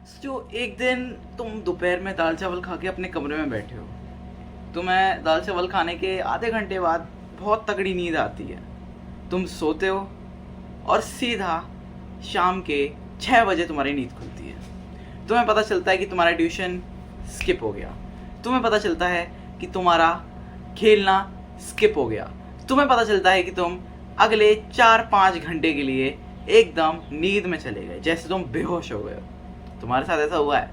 जो एक दिन तुम दोपहर में दाल चावल खा के अपने कमरे में बैठे हो, तुम्हें दाल चावल खाने के आधे घंटे बाद बहुत तगड़ी नींद आती है। तुम सोते हो और सीधा शाम के 6 बजे तुम्हारी नींद खुलती है। तुम्हें पता चलता है कि तुम्हारा ट्यूशन स्किप हो गया। तुम्हें पता चलता है कि तुम्हारा खेलना स्किप हो गया। तुम्हें पता चलता है कि तुम अगले 4-5 घंटे के लिए एकदम नींद में चले गए, जैसे तुम बेहोश हो गए हो। तुम्हारे साथ ऐसा हुआ है?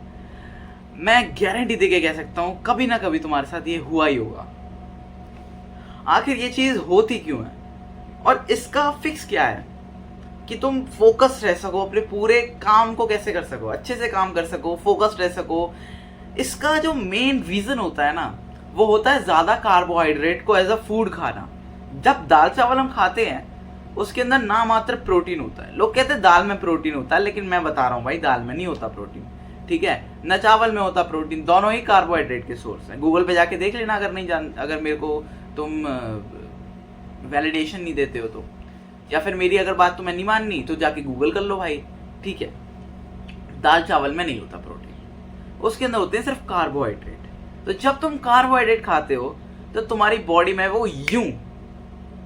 मैं गारंटी देके कह सकता हूँ कभी ना कभी तुम्हारे साथ ये हुआ ही होगा। आखिर ये चीज़ होती क्यों है और इसका फिक्स क्या है कि तुम फोकस रह सको, अपने पूरे काम को कैसे कर सको, अच्छे से काम कर सको, फोकस रह सको। इसका जो मेन रीज़न होता है ना, वो होता है ज़्यादा कार्बोहाइड्रेट को एज अ फूड खाना। जब दाल चावल हम खाते हैं उसके अंदर ना मात्र प्रोटीन होता है। लोग कहते हैं दाल में प्रोटीन होता है, लेकिन मैं बता रहा हूँ भाई, दाल में नहीं होता प्रोटीन, ठीक है न चावल में होता प्रोटीन। दोनों ही कार्बोहाइड्रेट के सोर्स हैं। गूगल पे जाके देख लेना अगर नहीं जान, अगर मेरे को तुम वैलिडेशन नहीं देते हो तो, या फिर मेरी अगर बात तुम्हें नहीं माननी तो जाके गूगल कर लो भाई, ठीक है। दाल चावल में नहीं होता प्रोटीन, उसके अंदर होते हैं सिर्फ कार्बोहाइड्रेट। तो जब तुम कार्बोहाइड्रेट खाते हो तो तुम्हारी बॉडी में वो यूं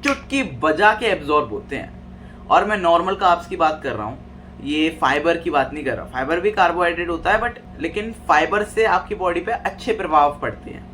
चुटकी बजा के एब्जॉर्ब होते हैं। और मैं नॉर्मल कार्ब्स की बात कर रहा हूँ, ये फाइबर की बात नहीं कर रहा। फाइबर भी कार्बोहाइड्रेट होता है, बट लेकिन फाइबर से आपकी बॉडी पे अच्छे प्रभाव पड़ते हैं।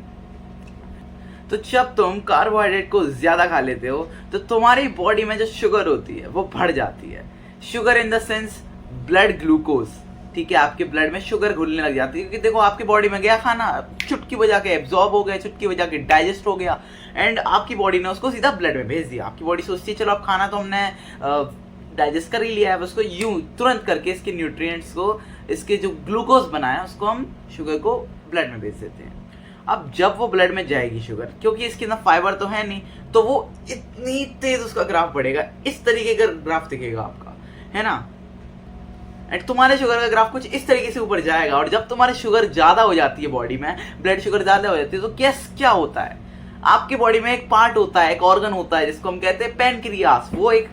तो जब तुम कार्बोहाइड्रेट को ज्यादा खा लेते हो तो तुम्हारी बॉडी में जो शुगर होती है वो बढ़ जाती है। Sugar in the sense blood glucose, ठीक है। आपके ब्लड में शुगर घुलने लग जाती है, क्योंकि देखो आपकी बॉडी में गया खाना, चुटकी बजा के एब्जॉर्ब हो गया, चुटकी बजा के डाइजेस्ट हो गया, एंड आपकी बॉडी ने उसको सीधा ब्लड में भेज दिया। आपकी बॉडी सोचती है चलो अब खाना तो हमने डाइजेस्ट कर ही लिया है, उसको यूं तुरंत करके इसके न्यूट्रिएंट्स को, इसके जो ग्लूकोज बनाया उसको हम शुगर को ब्लड में भेज देते हैं। अब जब वो ब्लड में जाएगी शुगर, क्योंकि इसके अंदर फाइबर तो है नहीं, तो वो इतनी तेज उसका ग्राफ बढ़ेगा, इस तरीके का ग्राफ दिखेगा आपका, है ना। एंड तुम्हारे शुगर का ग्राफ कुछ इस तरीके से ऊपर जाएगा। और जब तुम्हारी शुगर ज्यादा हो जाती है, बॉडी में ब्लड शुगर ज्यादा हो जाती है, तो क्या होता है, आपकी बॉडी में एक पार्ट होता है, एक ऑर्गन होता है जिसको हम कहते हैं पैनक्रियास। वो एक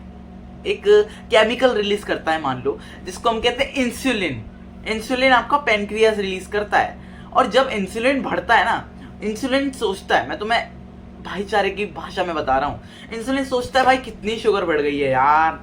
केमिकल रिलीज करता है, मान लो, जिसको हम कहते हैं इंसुलिन। इंसुलिन आपका पैनक्रियास रिलीज करता है। और जब इंसुलिन बढ़ता है ना, इंसुलिन सोचता है, मैं तुम्हें भाईचारे की भाषा में बता रहा हूँ, इंसुलिन सोचता है भाई कितनी शुगर बढ़ गई है यार,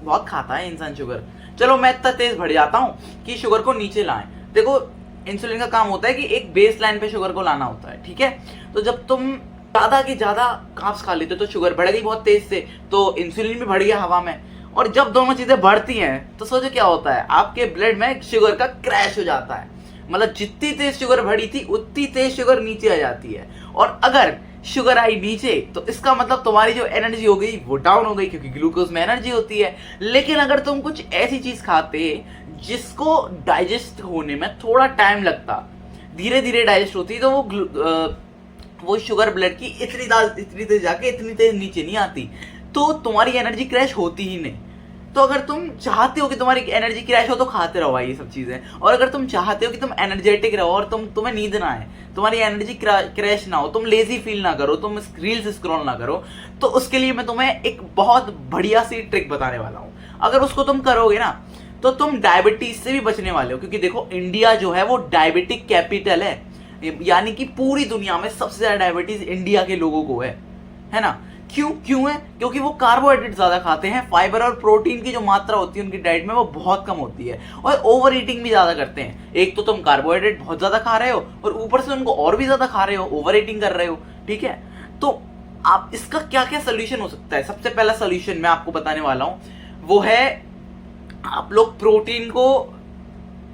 बहुत खाता है इंसान शुगर, चलो मैं इतना तेज बढ़ जाता हूँ कि शुगर को नीचे लाएं। देखो इंसुलिन का काम होता है कि एक बेस लाइन पे शुगर को लाना होता है, ठीक है। तो जब तुम ज्यादा की ज्यादा कार्ब्स खा लेते हो तो शुगर बढ़ गई बहुत तेज से, तो इंसुलिन भी बढ़ गया हवा में। और जब दोनों चीजें बढ़ती हैं तो सोचो क्या होता है, आपके ब्लड में शुगर का क्रैश हो जाता है। मतलब जितनी तेज शुगर बढ़ी थी उतनी तेज शुगर नीचे आ जाती है। और अगर शुगर आई नीचे तो इसका मतलब तुम्हारी जो एनर्जी हो गई वो डाउन हो गई, क्योंकि ग्लूकोज में एनर्जी होती है। लेकिन अगर तुम कुछ ऐसी चीज खाते जिसको डाइजेस्ट होने में थोड़ा टाइम लगता, धीरे धीरे डाइजेस्ट होती, तो वो शुगर ब्लड की इतनी तेज जाके इतनी तेज नीचे नहीं आती, तो तुम्हारी एनर्जी क्रैश होती ही नहीं। तो अगर तुम चाहते हो कि तुम्हारी एनर्जी क्रैश हो तो खाते रहो भाई ये सब चीजें। और अगर तुम चाहते हो कि तुम एनर्जेटिक रहो और तुम्हें नींद ना आए, तुम्हारी एनर्जी क्रैश ना हो, तुम लेजी फील ना करो, तुम रील्स स्क्रॉल ना करो, तो उसके लिए मैं तुम्हें एक बहुत बढ़िया सी ट्रिक बताने वाला हूँ। अगर उसको तुम करोगे ना तो तुम डायबिटीज से भी बचने वाले हो। क्योंकि देखो इंडिया जो है वो डायबिटिक कैपिटल है, यानी कि पूरी दुनिया में सबसे ज्यादा डायबिटीज इंडिया के लोगों को है ना। क्यों है? क्योंकि वो कार्बोहाइड्रेट ज्यादा खाते हैं, फाइबर और प्रोटीन की जो मात्रा होती है उनकी डाइट में वो बहुत कम होती है, और ओवर ईटिंग भी ज्यादा करते हैं। एक तो तुम कार्बोहाइड्रेट बहुत ज्यादा खा रहे हो और ऊपर से उनको और भी ज्यादा खा रहे हो, ओवर ईटिंग कर रहे हो, ठीक है। तो आप इसका क्या क्या सोल्यूशन हो सकता है? सबसे पहला सोल्यूशन मैं आपको बताने वाला हूं, वो है आप लोग प्रोटीन को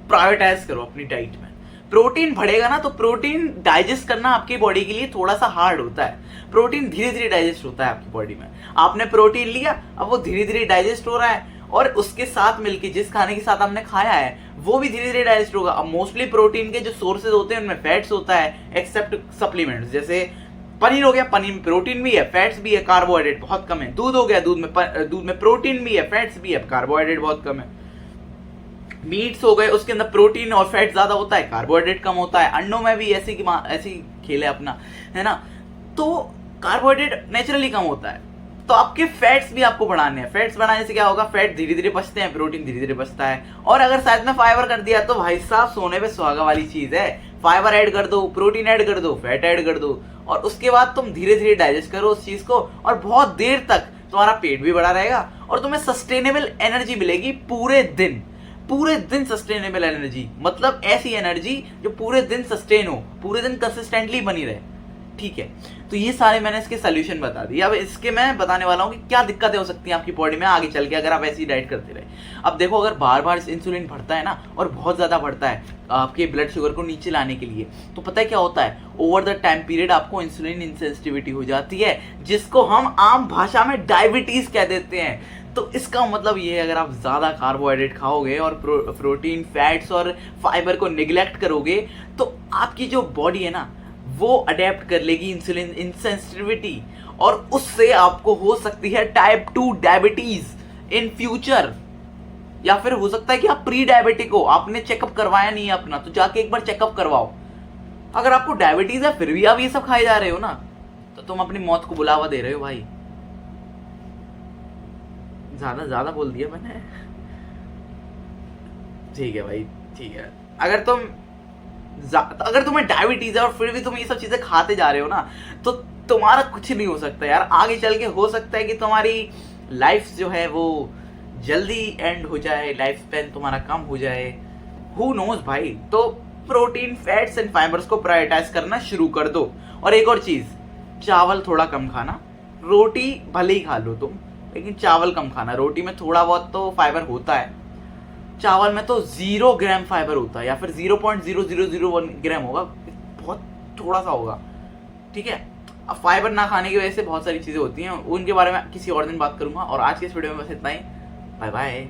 प्रायोरिटाइज करो अपनी डाइट में। प्रोटीन बढ़ेगा ना तो प्रोटीन डाइजेस्ट करना आपकी बॉडी के लिए थोड़ा सा हार्ड होता है। प्रोटीन धीरे धीरे डाइजेस्ट होता है आपकी बॉडी में। आपने प्रोटीन लिया, अब वो धीरे धीरे डाइजेस्ट हो रहा है, और उसके साथ मिलके जिस खाने के साथ आपने खाया है वो भी धीरे धीरे डाइजेस्ट होगा। अब मोस्टली प्रोटीन के जो सोर्सेज होते हैं उनमें फैट्स होता है, एक्सेप्ट सप्लीमेंट्स। जैसे पनीर हो गया, पनीर में प्रोटीन भी है, फैट्स भी है, कार्बोहाइड्रेट बहुत कम है। दूध हो गया, दूध में प्रोटीन भी है, फैट्स भी है, कार्बोहाइड्रेट बहुत कम है। मीट्स हो गए, उसके अंदर प्रोटीन और फैट ज्यादा होता है, कार्बोहाइड्रेट कम होता है। अंडों में भी ऐसी खेल है अपना, है ना। तो कार्बोहाइड्रेट नेचुरली कम होता है, तो आपके फैट्स भी आपको बढ़ाने हैं। फैट्स बढ़ाने से क्या होगा, फैट धीरे धीरे बचते हैं, प्रोटीन धीरे धीरे बचता है। और अगर साथ में फाइबर कर दिया तो भाई साहब सोने पे सुहागा वाली चीज है। फाइबर ऐड कर दो, प्रोटीन ऐड कर दो, फैट ऐड कर दो, और उसके बाद तुम धीरे धीरे डाइजेस्ट करो उस चीज को, और बहुत देर तक तुम्हारा पेट भी बड़ा रहेगा और तुम्हें सस्टेनेबल एनर्जी मिलेगी पूरे दिन सस्टेनेबल एनर्जी, मतलब ऐसी एनर्जी जो पूरे दिन सस्टेन हो, पूरे दिन कंसिस्टेंटली बनी रहे। ठीक है, तो ये सारे मैंने इसके सोल्यूशन बता दिए। अब इसके मैं बताने वाला हूँ कि क्या दिक्कतें हो सकती हैं आपकी बॉडी में आगे चल के अगर आप ऐसी डाइट करते रहे। अब देखो, अगर बार बार इंसुलिन बढ़ता है ना, और बहुत ज़्यादा बढ़ता है आपके ब्लड शुगर को नीचे लाने के लिए, तो पता है क्या होता है, ओवर द टाइम पीरियड आपको इंसुलिन इंसेंसिटिविटी हो जाती है, जिसको हम आम भाषा में डायबिटीज़ कह देते हैं। तो इसका मतलब ये है, अगर आप ज़्यादा कार्बोहाइड्रेट खाओगे और प्रोटीन, फैट्स और फाइबर को निगलेक्ट करोगे, तो आपकी जो बॉडी है ना वो अडेप्ट कर लेगी इंसुलिन इंसेंसिटिविटी, और उससे आपको हो सकती है टाइप 2 डायबिटीज इन फ्यूचर। या फिर हो सकता है कि आप प्री डायबिटिक हो, आपने चेकअप करवाया नहीं है अपना, तो जाके एक बार चेकअप करवाओ। अगर आपको डायबिटीज है फिर भी आप ये सब खाए जा रहे हो ना, तो तुम अपनी मौत को बुलावा दे रहे हो भाई। ज्यादा बोल दिया मैंने। ठीक है भाई, ठीक है। अगर तुम्हें डायबिटीज है और फिर भी तुम ये सब चीजें खाते जा रहे हो ना, तो तुम्हारा कुछ नहीं हो सकता यार। आगे चल के हो सकता है कि तुम्हारी लाइफ जो है वो जल्दी एंड हो जाए, लाइफ स्पैन तुम्हारा कम हो जाए, हु नोज भाई। तो प्रोटीन, फैट्स एंड फाइबर्स को प्रायोरिटाइज करना शुरू कर दो। और एक और चीज, चावल थोड़ा कम खाना। रोटी भले ही खा लो तुम, लेकिन चावल कम खाना। रोटी में थोड़ा बहुत तो फाइबर होता है, चावल में तो 0 ग्राम फाइबर होता है, या फिर 0.0001 ग्राम होगा, बहुत थोड़ा सा होगा। ठीक है, अब फाइबर ना खाने की वजह से बहुत सारी चीज़ें होती हैं, उनके बारे में किसी और दिन बात करूंगा। और आज के इस वीडियो में बस इतना ही। Bye bye.